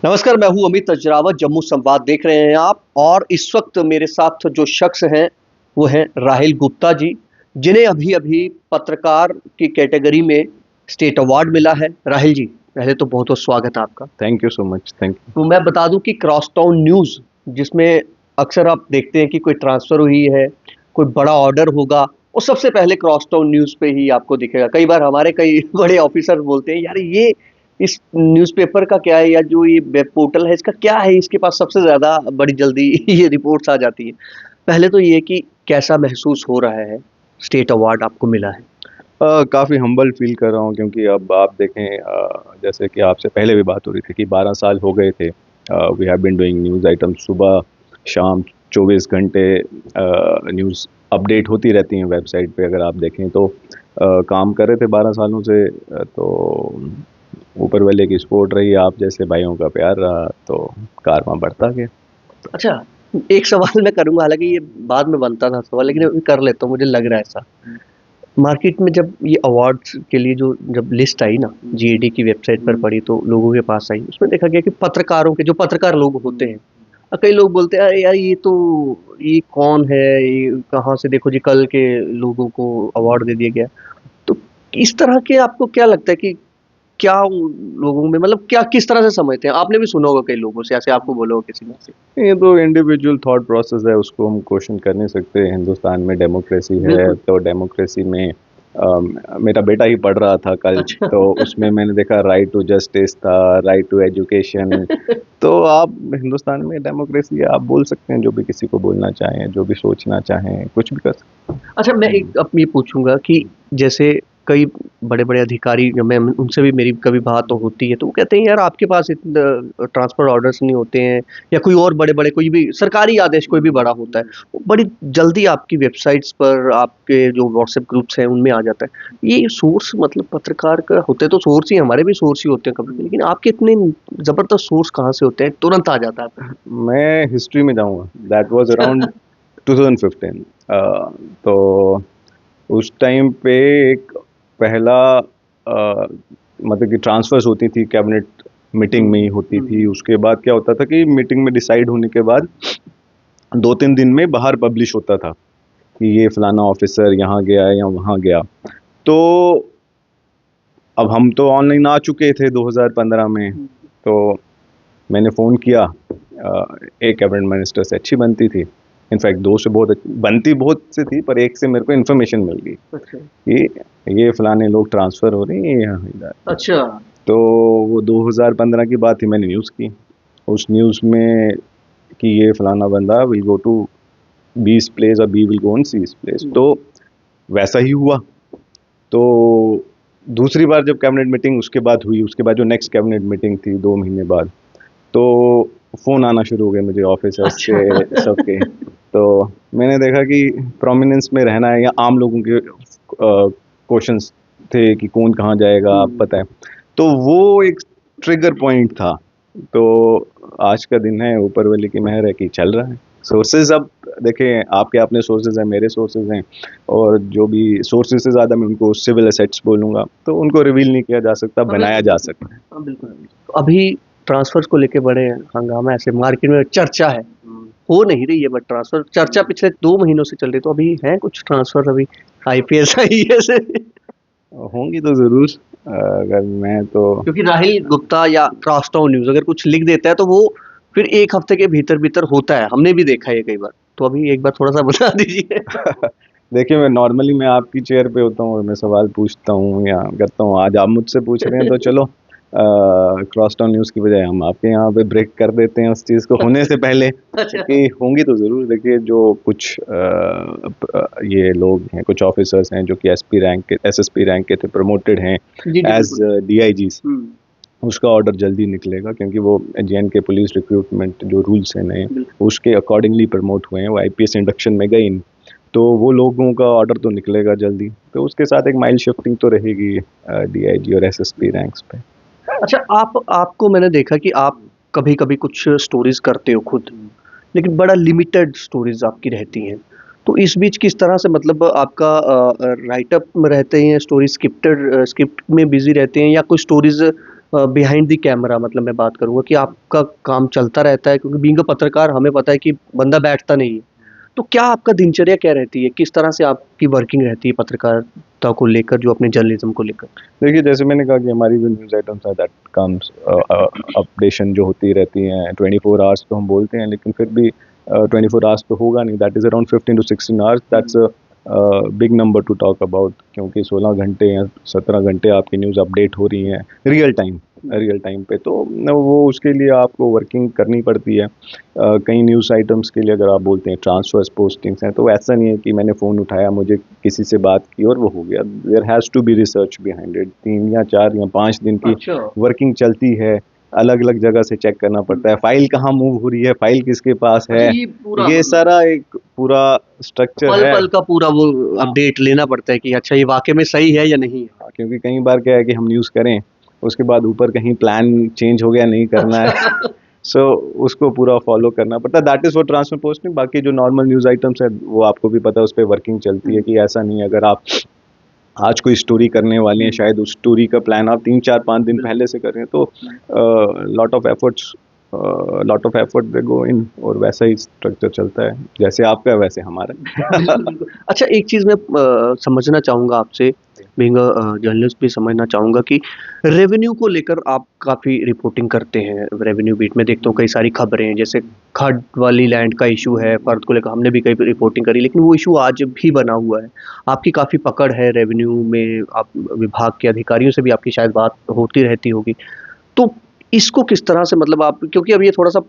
नमस्कार, मैं हूँ अमित अजरावत, जम्मू संवाद देख रहे हैं आप। और इस वक्त मेरे साथ जो शख्स हैं वो हैं राहिल गुप्ता जी, जिन्हें अभी-अभी पत्रकार की कैटेगरी में स्टेट अवार्ड मिला है। राहिल जी, पहले तो बहुत-बहुत स्वागत है आपका। Thank you so much, thank you. तो मैं बता दूं कि क्रॉस टाउन न्यूज़, जिसमें अक्सर आप देखते हैं कि कोई ट्रांसफ़र हुई है, कोई बड़ा ऑर्डर होगा, वो सबसे पहले क्रॉस टाउन न्यूज़ पे ही आपको दिखेगा। कई बार हमारे कई बड़े ऑफिसर बोलते हैं, यार ये इस न्यूज़पेपर का क्या है, या जो ये वेब पोर्टल है इसका क्या है, इसके पास सबसे ज़्यादा बड़ी जल्दी ये रिपोर्ट्स आ जाती है। पहले तो ये कि कैसा महसूस हो रहा है, स्टेट अवार्ड आपको मिला है? काफ़ी हम्बल फ़ील कर रहा हूँ, क्योंकि अब आप देखें, जैसे कि आपसे पहले भी बात हो रही थी कि 12 साल हो गए थे। We have been doing news items, सुबह शाम 24 घंटे न्यूज़ अपडेट होती रहती हैं वेबसाइट पे। अगर आप देखें तो काम कर रहे थे 12 सालों से। तो ऊपर वाले की सपोर्ट रही, आप जैसे भाइयों का प्यार रहा, तो कारवां बढ़ता गया। अच्छा, एक सवाल मैं करूँगा, हालाँकि ये बाद में बनता था सवाल, लेकिन अभी कर लेता हूँ, मुझे लग रहा है ऐसा। मार्केट में जब ये अवार्ड्स के लिए जब लिस्ट आई ना, जीएडी की वेबसाइट पर पड़ी, तो लोगों के पास आई, उसमें देखा गया कि पत्रकारों के, जो पत्रकार लोग होते हैं, कई लोग बोलते हैं, अरे यार ये कौन है, ये कहाँ से, देखो जी कल के लोगों को अवार्ड दे दिया गया। तो इस तरह के आपको क्या लगता है कि क्या लोगों में, मतलब क्या किस तरह से समझते हैं? आपने भी सुना होगा कई लोगों से, ऐसे आपको बोला होगा किसी ने से। ये तो इंडिविजुअल थॉट प्रोसेस है, उसको हम क्वेश्चन कर नहीं सकते। हिंदुस्तान में डेमोक्रेसी है, बिल्कुल। तो डेमोक्रेसी में मेरा बेटा ही पढ़ रहा था कल, अच्छा। तो उसमें मैंने देखा राइट टू जस्टिस था, राइट टू एजुकेशन। तो आप हिंदुस्तान में डेमोक्रेसी है, आप बोल सकते हैं जो भी किसी को बोलना चाहें, जो भी सोचना चाहें, कुछ भी कर सकते हैं। अच्छा, मैं एक अब ये पूछूँगा कि जैसे कई बड़े-बड़े अधिकारी, जब मैं उनसे भी मेरी कभी बात तो होती है, तो वो कहते हैं, यार आपके पास ट्रांसफर ऑर्डर्स नहीं होते हैं, या कोई और बड़े-बड़े कोई भी सरकारी आदेश कोई भी बड़ा होता है, वो बड़ी जल्दी आपकी वेबसाइट्स पर, आपके जो व्हाट्सएप ग्रुप्स हैं उनमें आ जाता है। ये सोर्स, मतलब पत्रकार का होते तो सोर्स ही, हमारे भी सोर्स ही होते हैं कभी-कभी, लेकिन आपके इतने ज़बरदस्त सोर्स कहाँ से होते हैं? तुरंत आ जाता है। मैं हिस्ट्री में जाऊँगा, दैट वाज़ अराउंड 2015। तो उस टाइम पे एक पहला मतलब कि ट्रांसफ़र्स होती थी, कैबिनेट मीटिंग में ही होती थी। उसके बाद क्या होता था कि मीटिंग में डिसाइड होने के बाद 2-3 दिन में बाहर पब्लिश होता था कि ये फलाना ऑफिसर यहाँ गया या वहाँ गया। तो अब हम तो ऑनलाइन आ चुके थे 2015 में, तो मैंने फ़ोन किया। एक कैबिनेट मिनिस्टर से अच्छी बनती थी, इनफैक्ट 2 से बनती बहुत से थी, पर एक से मेरे को इन्फॉर्मेशन मिल गई अच्छा। कि ये फलाने लोग ट्रांसफ़र हो रहे हैं यहाँ इधर। अच्छा। तो वो 2015 की बात थी, मैंने न्यूज़ की। उस न्यूज़ में कि ये फलाना बंदा will go to B's place और B will go on C's place, तो वैसा ही हुआ। तो दूसरी बार जब कैबिनेट मीटिंग उसके बाद हुई, उसके बाद जो नेक्स्ट कैबिनेट मीटिंग थी 2 महीने बाद, तो फ़ोन आना शुरू हो गए मुझे ऑफिसर्स अच्छा। के, सबके। तो मैंने देखा कि प्रोमिनेंस में रहना है, या आम लोगों के क्वेश्चंस थे कि कौन कहाँ जाएगा, आप पता है। तो वो एक ट्रिगर पॉइंट था। तो आज का दिन है, ऊपर वाले की मेहर है कि चल रहा है। सोर्सेज, अब देखें, आपके अपने सोर्सेज हैं, मेरे सोर्सेज हैं, और जो भी सोर्सेज से ज़्यादा मैं उनको सिविल एसेट्स बोलूँगा, तो उनको रिवील नहीं किया जा सकता, बनाया जा सकता है। हाँ, बिल्कुल। तो अभी ट्रांसफर्स को लेके बड़े हंगामा, ऐसे मार्केट में चर्चा है, हो नहीं रही है, बट ट्रांसफर चर्चा पिछले 2 महीनों से चल रही है। तो अभी है कुछ ट्रांसफर अभी आईपीएस आईएएस से? होंगी तो ज़रूर। अगर मैं तो क्योंकि राहिल गुप्ता या क्रॉसटाउन न्यूज़ अगर कुछ लिख देता है, तो वो फिर 1 हफ्ते के भीतर-भीतर होता है। हमने भी देखा है कई बार। तो अभी एक बार थोड़ा-सा बता दीजिए। देखिए, मैं आपकी चेयर पे होता हूँ और मैं सवाल पूछता हूँ या करता हूँ। आज आप मुझसे पूछ रहे हैं, तो चलो क्रॉस टाउन न्यूज़ की बजाय हम आपके यहाँ पे ब्रेक कर देते हैं उस चीज़ को होने से पहले, अच्छा। क्योंकि होंगी तो ज़रूर। देखिए, जो कुछ ये लोग हैं, कुछ ऑफिसर्स हैं जो कि एसपी रैंक के, एसएसपी रैंक के थे, प्रमोटेड हैं जी, जी, एज़ बिल्कुल। डीआईजीज़। हुँ, उसका ऑर्डर जल्दी निकलेगा, क्योंकि वो जेएनके पुलिस रिक्रूटमेंट जो रूल्स हैं नए, बिल्कुल। उसके अकॉर्डिंगली प्रमोट हुए हैं। वो आईपीएस इंडक्शन में गए नहीं, तो वो लोगों का ऑर्डर तो निकलेगा जल्दी। तो उसके साथ एक माइल शिफ्टिंग तो रहेगी डीआईजी और एसएसपी रैंक्स पे। अच्छा, आपको मैंने देखा कि आप कभी-कभी कुछ स्टोरीज़ करते हो खुद, लेकिन बड़ा लिमिटेड स्टोरीज़ आपकी रहती हैं। तो इस बीच किस तरह से, मतलब आपका राइटअप में रहते हैं, स्टोरी स्क्रिप्ट में बिज़ी रहते हैं, या कोई स्टोरीज़ बिहाइंड द कैमरा, मतलब मैं बात करूँगा कि आपका काम चलता रहता है, क्योंकि बीइंग अ पत्रकार हमें पता है कि बंदा बैठता नहीं है। तो क्या आपका दिनचर्या क्या रहती है? किस तरह से आपकी वर्किंग रहती है पत्रकारिता को लेकर, जो अपने जर्नलिज़्म को लेकर? देखिए, जैसे मैंने कहा कि हमारी जो न्यूज़ आइटम्स है दैट कम्स अपडेशन जो होती रहती हैं 24 आवर्स तो हम बोलते हैं, लेकिन फिर भी 24 आवर्स तो होगा नहीं, that is around 15 to 16 hours, that's a big number to talk about, क्योंकि 16 घंटे या 17 घंटे आपकी न्यूज़ अपडेट हो रही हैं रियल टाइम पे, तो वो उसके लिए आपको वर्किंग करनी पड़ती है। कई न्यूज़ आइटम्स के लिए अगर आप बोलते हैं ट्रांसफर्स पोस्टिंग्स हैं, तो ऐसा नहीं है कि मैंने फ़ोन उठाया, मुझे किसी से बात की और वो हो गया। There has to be research behind it, 3 या 4 या 5 दिन की अच्छा। वर्किंग चलती है। अलग-अलग जगह से चेक करना पड़ता है, फाइल कहाँ मूव हो रही है, फाइल किसके पास अच्छा, है, ये पूरा ये मतलब सारा एक पूरा स्ट्रक्चर है। पल-पल का पूरा वो हाँ, अपडेट लेना पड़ता है कि अच्छा ये वाक़ई में सही है या नहीं है? क्योंकि कई बार क्या है कि हम न्यूज़ करें, उसके बाद ऊपर कहीं प्लान चेंज हो गया, नहीं करना है। अच्छा। सो उसको पूरा फ़ॉलो करना पड़ता है, that is for transfer posting. बाकी जो नॉर्मल न्यूज़ आइटम्स है, वो आपको भी पता है, उस पे वर्किंग चलती है कि ऐसा नहीं है, अगर आप आज कोई स्टोरी करने वाले हैं, शायद उस स्टोरी का प्लान आप 3, 4, 5 दिन पहले से कर रहे हैं, तो लॉट ऑफ एफर्ट दे गो इन, और वैसा ही स्ट्रक्चर चलता है, जैसे आपका है वैसे हमारा। बिल्कुल, बिल्कुल। अच्छा, एक चीज़ मैं समझना चाहूँगा आपसे, बीइंग अ जर्नलिस्ट भी समझना चाहूँगा कि रेवेन्यू को लेकर आप काफ़ी रिपोर्टिंग करते हैं। रेवेन्यू बीट में देखता हूँ कई सारी खबरें हैं, जैसे खड वाली लैंड का इश्यू है, फ़र्द को लेकर हमने भी कई रिपोर्टिंग करी, लेकिन वो इश्यू आज भी बना हुआ है। आपकी काफ़ी पकड़ है रेवेन्यू में, आप विभाग के अधिकारियों से भी आपकी शायद बात होती रहती होगी। तो इसको किस तरह से, मतलब आप, क्योंकि अब ये थोड़ा-सा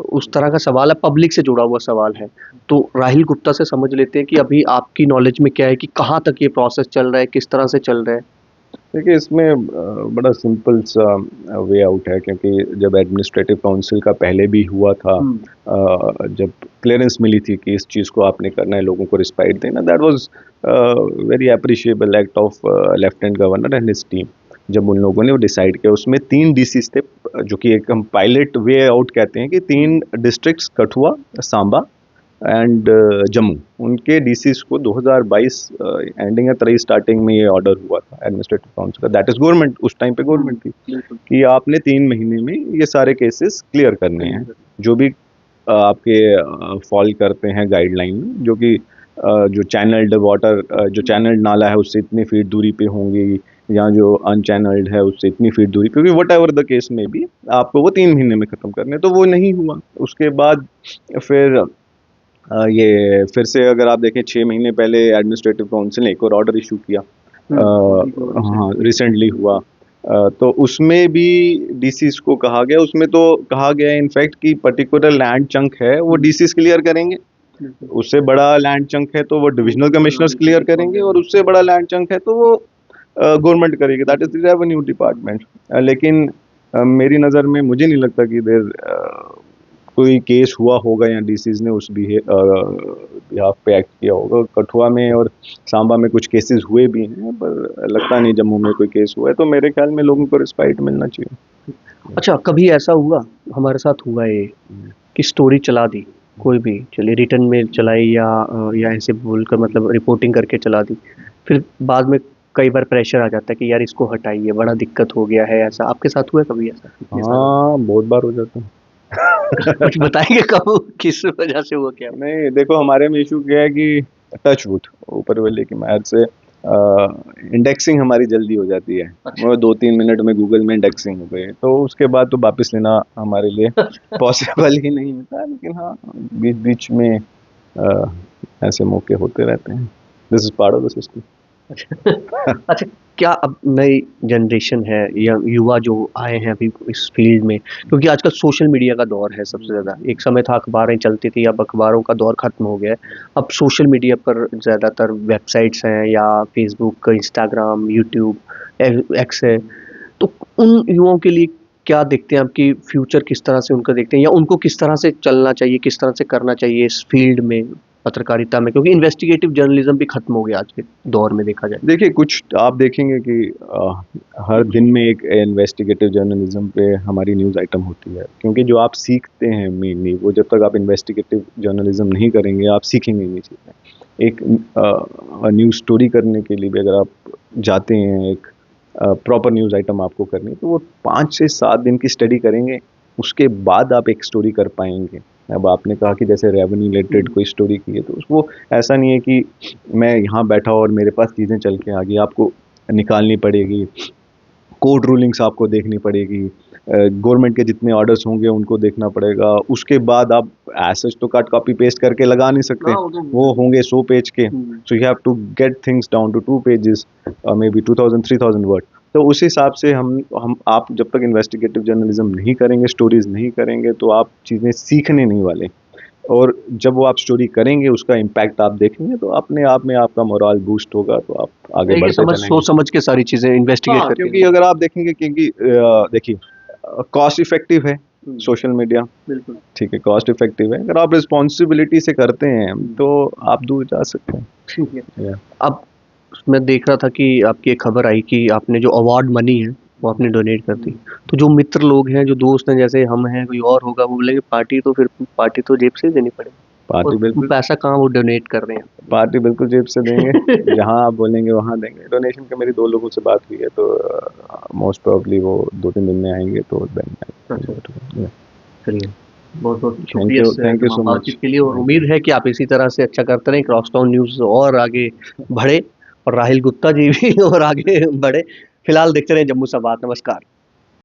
उस तरह का सवाल है, पब्लिक से जुड़ा हुआ सवाल है। तो राहिल गुप्ता से समझ लेते हैं कि अभी आपकी नॉलेज में क्या है कि कहाँ तक ये प्रोसेस चल रहा है, किस तरह से चल रहा है? देखिए, इसमें बड़ा सिंपल सा वे आउट है, क्योंकि जब एडमिनिस्ट्रेटिव काउंसिल का पहले भी हुआ था, हुँ। जब क्लियरेंस मिली थी कि इस चीज़ को आपने करना है, लोगों को रिस्पाइट देना, that was very appreciable act of lieutenant governor and his team. जब उन लोगों ने वो डिसाइड किया, उसमें 3 डीसीज़ थे, जो कि एक हम पायलट वे आउट कहते हैं कि 3 डिस्ट्रिक्ट्स कठुआ, सांबा एंड जम्मू, उनके डीसीज़ को 2022 एंडिंग या 23 स्टार्टिंग में ये ऑर्डर हुआ था एडमिनिस्ट्रेटिव काउंसिल का, दैट इज़ गवर्नमेंट, उस टाइम पे गवर्नमेंट थी, बिल्कुल। कि आपने 3 महीने में ये सारे केसेस क्लियर करने हैं, जो भी आपके फॉल करते हैं गाइडलाइन में, जो कि जो चैनल्ड वाटर, जो चैनल्ड नाला है उससे इतनी फीट दूरी पे होंगी, या जो अनचैनल्ड है उससे इतनी फीट दूरी पे, क्योंकि वट एवर द केस में भी आपको वो 3 महीने में ख़त्म करने हैं, तो वो नहीं हुआ। उसके बाद फिर ये फिर से अगर आप देखें, 6 महीने पहले एडमिनिस्ट्रेटिव काउंसिल ने एक और ऑर्डर इशू किया, हाँ, रिसेंटली हुआ, तो उसमें भी डीसीज़ को कहा गया, उसमें तो कहा गया इनफैक्ट कि पर्टिकुलर लैंड चंक है वो डीसीज़ क्लियर करेंगे, उससे बड़ा लैंड चंक है तो वो डिविजनल कमिश्नर्स क्लियर करेंगे, और उससे बड़ा लैंड चंक है तो वो गवर्नमेंट करेगी, that is the revenue department. लेकिन मेरी नज़र में मुझे नहीं लगता कि देयर कोई केस हुआ होगा या डीसीज ने उस बिहाफ पे एक्ट किया होगा। कठुआ में और सांबा में कुछ केसेस हुए भी हैं, पर लगता नहीं जम्मू में कोई केस हुआ है, तो मेरे ख्याल में लोगों को रिस्पाइट मिलना चाहिए। अच्छा, कभी ऐसा हुआ, हमारे साथ हुआ ये, कि स्टोरी चला दी, कोई भी चलिए रिटर्न में चलाई या ऐसे बोलकर, मतलब रिपोर्टिंग करके चला दी, फिर बाद में कई बार प्रेशर आ जाता है कि यार इसको हटाइए, बड़ा दिक्कत हो गया है, ऐसा आपके साथ हुआ है कभी ऐसा? इतने सालों में? हाँ, बहुत बार हो जाता है। कुछ बताएँगे कब, किस वजह से हुआ, क्या? नहीं, देखो, हमारे में इशू क्या है कि टच वुड, ऊपर वाले की मेहर से इंडेक्सिंग हमारी जल्दी हो जाती है। अच्छा। वो 2-3 मिनट में गूगल में इंडेक्सिंग हो गई, तो उसके बाद तो वापस लेना हमारे लिए पॉसिबल ही नहीं होता, लेकिन हाँ, बीच-बीच में ऐसे मौके होते रहते हैं। This is part of the system. अच्छा, क्या अब नई जनरेशन है या युवा जो आए हैं अभी इस फील्ड में, क्योंकि आजकल सोशल मीडिया का दौर है सबसे ज़्यादा, एक समय था अखबारें चलती थी, अब अखबारों का दौर खत्म हो गया है, अब सोशल मीडिया पर ज़्यादातर वेबसाइट्स हैं या फेसबुक, इंस्टाग्राम, यूट्यूब, एक्स है, तो उन युवाओं के लिए क्या देखते हैं आप कि फ्यूचर किस तरह से उनका देखते हैं, या उनको किस तरह से चलना चाहिए, किस तरह से करना चाहिए इस फील्ड में, पत्रकारिता में, क्योंकि इन्वेस्टिगेटिव जर्नलिज्म भी खत्म हो गया आज के दौर में देखा जाए? देखिए, कुछ आप देखेंगे कि हर दिन में एक इन्वेस्टिगेटिव जर्नलिज्म पे हमारी न्यूज़ आइटम होती है, क्योंकि जो आप सीखते हैं मेनली, वो जब तक आप इन्वेस्टिगेटिव जर्नलिज्म नहीं करेंगे, आप सीखेंगे नहीं चीज़ें। एक न्यूज़ स्टोरी करने के लिए भी अगर आप जाते हैं, एक प्रॉपर न्यूज़ आइटम आपको करनी है, तो वो 5 से 7 दिन की स्टडी करेंगे, उसके बाद आप एक स्टोरी कर पाएंगे। अब आपने कहा कि जैसे रेवेन्यू रिलेटेड कोई स्टोरी की है, तो वो ऐसा नहीं है कि मैं यहाँ बैठा और मेरे पास चीज़ें चल के आ गई, आपको निकालनी पड़ेगी, कोर्ट रूलिंग्स आपको देखनी पड़ेगी, गवर्नमेंट के जितने ऑर्डर्स होंगे उनको देखना पड़ेगा, उसके बाद आप एसेज तो कट कॉपी पेस्ट करके लगा नहीं सकते, वो होंगे 100 पेज के, so you have to get things down to 2 pages, maybe 2000-3000 word. तो उस हिसाब से हम आप जब तक इन्वेस्टिगेटिव जर्नलिज्म नहीं करेंगे, स्टोरीज नहीं करेंगे, तो आप चीज़ें सीखने नहीं वाले। और जब वो आप स्टोरी करेंगे, उसका इम्पैक्ट आप देखेंगे, तो अपने आप में आपका मोरल बूस्ट होगा, तो आप आगे एक बढ़ते समझ चलेंगे। सोच समझ के सारी चीजें इन्वेस्टिगेट हाँ, करके। क्योंकि अगर आप देखेंगे, क्योंकि देखिए कॉस्ट इफेक्टिव है सोशल मीडिया, बिल्कुल ठीक है, कॉस्ट इफेक्टिव है, अगर आप रिस्पॉन्सिबिलिटी से करते हैं तो आप दूर जा सकते हैं। ठीक है। Yeah. अब मैं देख रहा था कि आपकी एक खबर आई कि आपने जो अवार्ड मनी है वो आपने डोनेट कर दी। तो जो मित्र लोग हैं, जो दोस्त हैं, जैसे हम हैं, कोई और होगा, वो बोलेंगे पार्टी तो फिर पार्टी तो जेब से ही देनी पड़ेगी। पार्टी और बिल्कुल पैसा कहाँ वो डोनेट कर रहे हैं? पार्टी बिल्कुल जेब से देंगे, जहाँ आप बोलेंगे वहाँ देंगे। डोनेशन का मेरी 2 लोगों से बात हुई है, तो मोस्ट प्रोबेबली वो 2-3 दिन में आएंगे, तो देंगे। चलिए, बहुत बहुत थैंक शुक्रिया यू, इस थैंक यू सो मच। बातचीत के लिए, और उम्मीद है कि आप इसी तरह से अच्छा करते रहें, क्रॉसटाउन न्यूज़ और आगे बढ़े और राहिल गुप्ता जी भी और आगे बढ़े। फिलहाल देखते रहें जम्मू संवाद। नमस्कार।